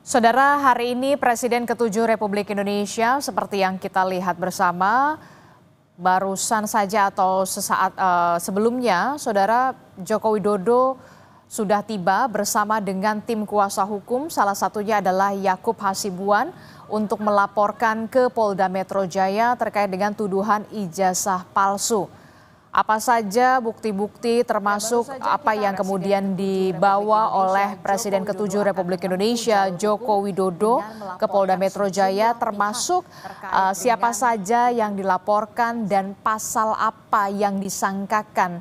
Saudara, hari ini Presiden ke-7 Republik Indonesia seperti yang kita lihat bersama barusan saja atau sesaat sebelumnya, Saudara Joko Widodo sudah tiba bersama dengan tim kuasa hukum, salah satunya adalah Yakub Hasibuan untuk melaporkan ke Polda Metro Jaya terkait dengan tuduhan ijazah palsu. Apa saja bukti-bukti termasuk apa yang kemudian dibawa oleh Presiden ke-7 Republik Indonesia Joko Widodo ke Polda Metro Jaya, termasuk siapa saja yang dilaporkan dan pasal apa yang disangkakan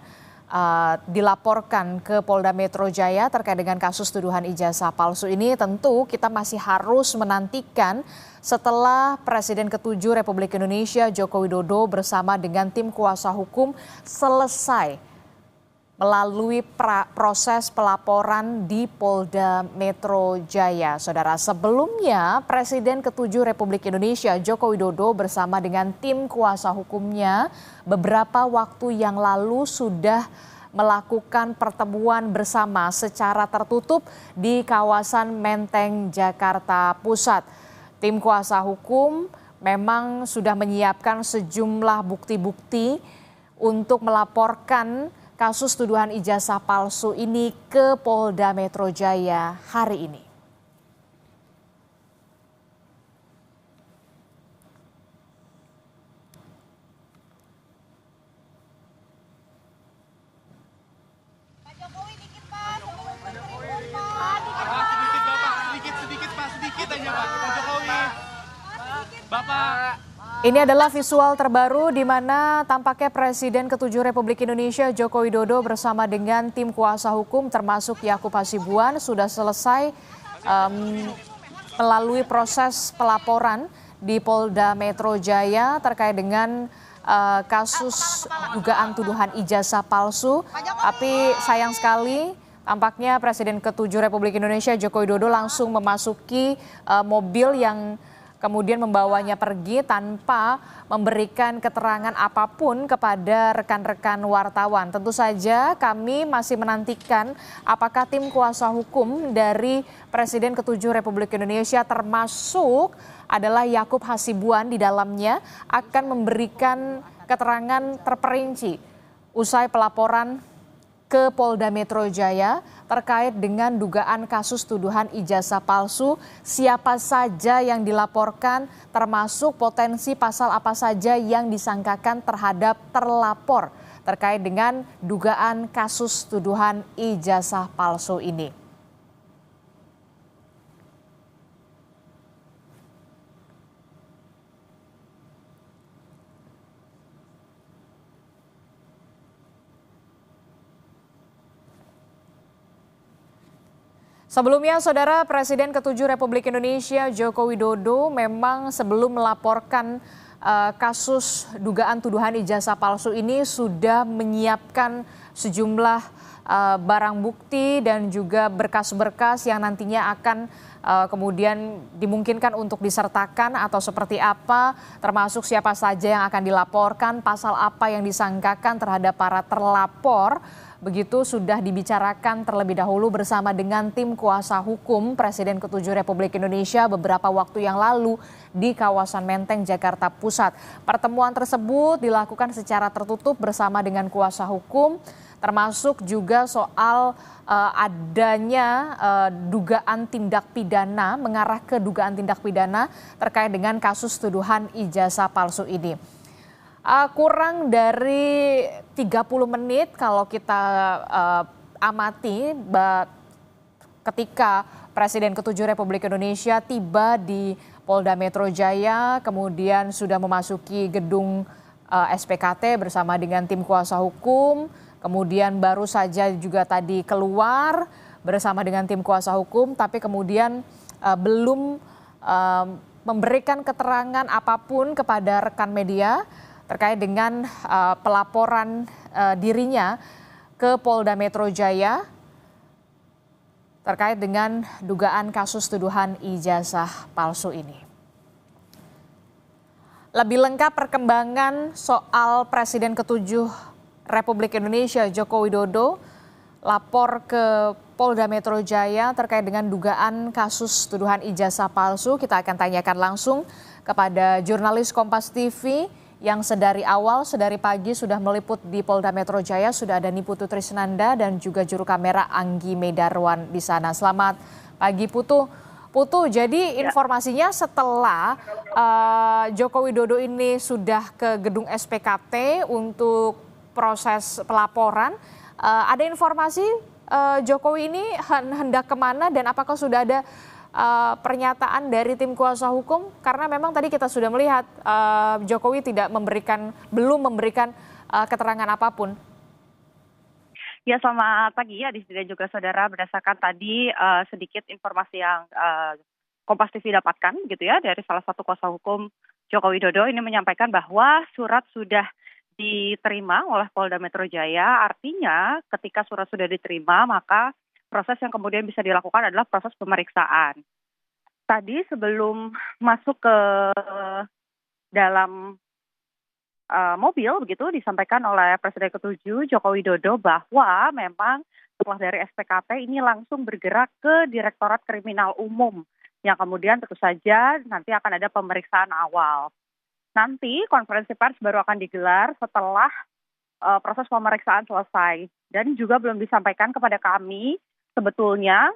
dilaporkan ke Polda Metro Jaya terkait dengan kasus tuduhan ijazah palsu ini. Tentu kita masih harus menantikan setelah Presiden ke-7 Republik Indonesia Joko Widodo bersama dengan tim kuasa hukum selesai melalui proses pelaporan di Polda Metro Jaya. Saudara, sebelumnya Presiden ke-7 Republik Indonesia Joko Widodo bersama dengan tim kuasa hukumnya beberapa waktu yang lalu sudah melakukan pertemuan bersama secara tertutup di kawasan Menteng, Jakarta Pusat. Tim kuasa hukum memang sudah menyiapkan sejumlah bukti-bukti untuk melaporkan kasus tuduhan ijazah palsu ini ke Polda Metro Jaya hari ini. Pak Jokowi dikit Pak, sedikit aja Pak Jokowi. Bapak. Ini adalah visual terbaru di mana tampaknya Presiden ke-7 Republik Indonesia Joko Widodo bersama dengan tim kuasa hukum termasuk Yakub Hasibuan sudah selesai melalui proses pelaporan di Polda Metro Jaya terkait dengan kasus dugaan tuduhan ijazah palsu. Tapi sayang sekali tampaknya Presiden ke-7 Republik Indonesia Joko Widodo langsung memasuki mobil yang kemudian membawanya pergi tanpa memberikan keterangan apapun kepada rekan-rekan wartawan. Tentu saja kami masih menantikan apakah tim kuasa hukum dari Presiden ke-7 Republik Indonesia termasuk adalah Yakub Hasibuan di dalamnya akan memberikan keterangan terperinci usai pelaporan ke Polda Metro Jaya terkait dengan dugaan kasus tuduhan ijazah palsu, siapa saja yang dilaporkan termasuk potensi pasal apa saja yang disangkakan terhadap terlapor terkait dengan dugaan kasus tuduhan ijazah palsu ini. Sebelumnya, Saudara, Presiden ke-7 Republik Indonesia Joko Widodo memang sebelum melaporkan kasus dugaan tuduhan ijazah palsu ini sudah menyiapkan sejumlah barang bukti dan juga berkas-berkas yang nantinya akan kemudian dimungkinkan untuk disertakan atau seperti apa, termasuk siapa saja yang akan dilaporkan, pasal apa yang disangkakan terhadap para terlapor. Begitu sudah dibicarakan terlebih dahulu bersama dengan tim kuasa hukum Presiden ke-7 Republik Indonesia beberapa waktu yang lalu di kawasan Menteng, Jakarta Pusat. Pertemuan tersebut dilakukan secara tertutup bersama dengan kuasa hukum, termasuk juga soal adanya dugaan tindak pidana, mengarah ke dugaan tindak pidana terkait dengan kasus tuduhan ijazah palsu ini. Kurang dari 30 menit kalau kita amati ketika Presiden ke-7 Republik Indonesia tiba di Polda Metro Jaya, kemudian sudah memasuki gedung SPKT bersama dengan tim kuasa hukum, kemudian baru saja juga tadi keluar bersama dengan tim kuasa hukum, tapi kemudian belum memberikan keterangan apapun kepada rekan media terkait dengan pelaporan dirinya ke Polda Metro Jaya terkait dengan dugaan kasus tuduhan ijazah palsu ini. Lebih lengkap perkembangan soal Presiden ke-7 Republik Indonesia Joko Widodo lapor ke Polda Metro Jaya terkait dengan dugaan kasus tuduhan ijazah palsu. Kita akan tanyakan langsung kepada jurnalis Kompas TV yang sedari pagi sudah meliput di Polda Metro Jaya. Sudah ada Niputu Trisnanda dan juga juru kamera Anggi Medarwan di sana. Selamat pagi Putu. Putu, jadi informasinya setelah Joko Widodo ini sudah ke gedung SPKT untuk proses pelaporan, ada informasi Jokowi ini hendak kemana dan apakah sudah ada pernyataan dari tim kuasa hukum? Karena memang tadi kita sudah melihat Jokowi belum memberikan keterangan apapun. Ya, selamat pagi ya dan juga saudara. Berdasarkan tadi sedikit informasi yang Kompas TV dapatkan gitu ya dari salah satu kuasa hukum Joko Widodo ini menyampaikan bahwa surat sudah diterima oleh Polda Metro Jaya. Artinya ketika surat sudah diterima maka proses yang kemudian bisa dilakukan adalah proses pemeriksaan. Tadi sebelum masuk ke dalam mobil begitu disampaikan oleh Presiden ke-7 Joko Widodo bahwa memang setelah dari SPKT ini langsung bergerak ke Direktorat Kriminal Umum yang kemudian tentu saja nanti akan ada pemeriksaan awal. Nanti konferensi pers baru akan digelar setelah proses pemeriksaan selesai. Dan juga belum disampaikan kepada kami sebetulnya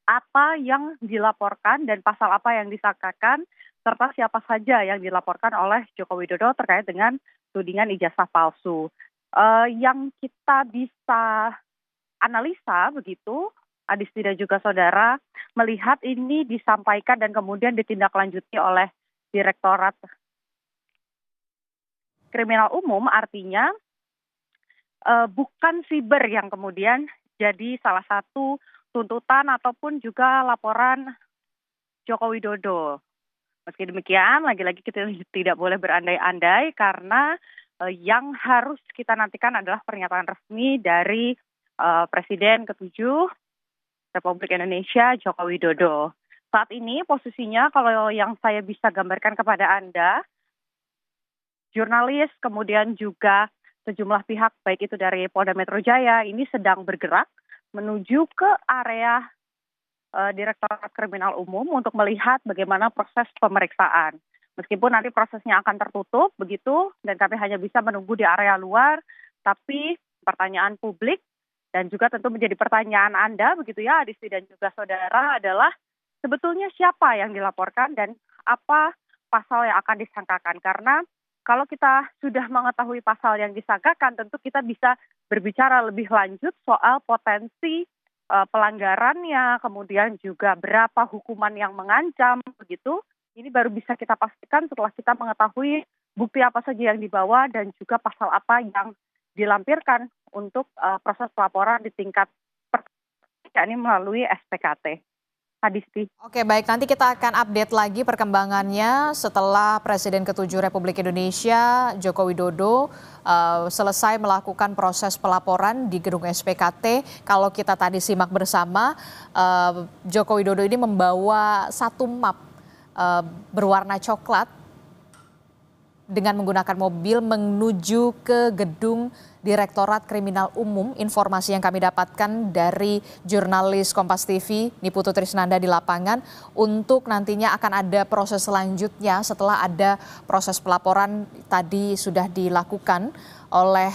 apa yang dilaporkan dan pasal apa yang disangkakan serta siapa saja yang dilaporkan oleh Joko Widodo terkait dengan tudingan ijazah palsu. Yang kita bisa analisa begitu, Adisti dan juga saudara, melihat ini disampaikan dan kemudian ditindaklanjuti oleh Direktorat Kriminal Umum, artinya bukan siber yang kemudian jadi salah satu tuntutan ataupun juga laporan Joko Widodo. Meski demikian, lagi-lagi kita tidak boleh berandai-andai karena yang harus kita nantikan adalah pernyataan resmi dari Presiden ke-7 Republik Indonesia Joko Widodo. Saat ini posisinya kalau yang saya bisa gambarkan kepada Anda, jurnalis, kemudian juga sejumlah pihak, baik itu dari Polda Metro Jaya, ini sedang bergerak menuju ke area Direktorat Kriminal Umum untuk melihat bagaimana proses pemeriksaan. Meskipun nanti prosesnya akan tertutup, begitu, dan kami hanya bisa menunggu di area luar, tapi pertanyaan publik dan juga tentu menjadi pertanyaan Anda, begitu ya, Adisti dan juga saudara, adalah sebetulnya siapa yang dilaporkan dan apa pasal yang akan disangkakan. Karena kalau kita sudah mengetahui pasal yang disangkakan, tentu kita bisa berbicara lebih lanjut soal potensi pelanggarannya, kemudian juga berapa hukuman yang mengancam, begitu. Ini baru bisa kita pastikan setelah kita mengetahui bukti apa saja yang dibawa dan juga pasal apa yang dilampirkan untuk proses pelaporan di tingkat ini melalui SPKT. Adisti. Oke, baik, nanti kita akan update lagi perkembangannya setelah Presiden ke-7 Republik Indonesia Joko Widodo selesai melakukan proses pelaporan di gedung SPKT. Kalau kita tadi simak bersama, Joko Widodo ini membawa satu map berwarna coklat dengan menggunakan mobil menuju ke gedung Direktorat Kriminal Umum. Informasi yang kami dapatkan dari jurnalis Kompas TV Niputu Trisnanda di lapangan, untuk nantinya akan ada proses selanjutnya setelah ada proses pelaporan tadi sudah dilakukan oleh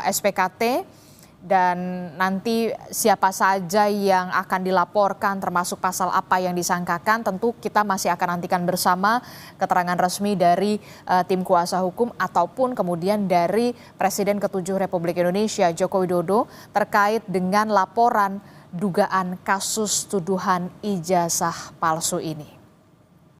SPKT. Dan nanti siapa saja yang akan dilaporkan termasuk pasal apa yang disangkakan, tentu kita masih akan nantikan bersama keterangan resmi dari tim kuasa hukum ataupun kemudian dari Presiden ke-7 Republik Indonesia Joko Widodo terkait dengan laporan dugaan kasus tuduhan ijazah palsu ini.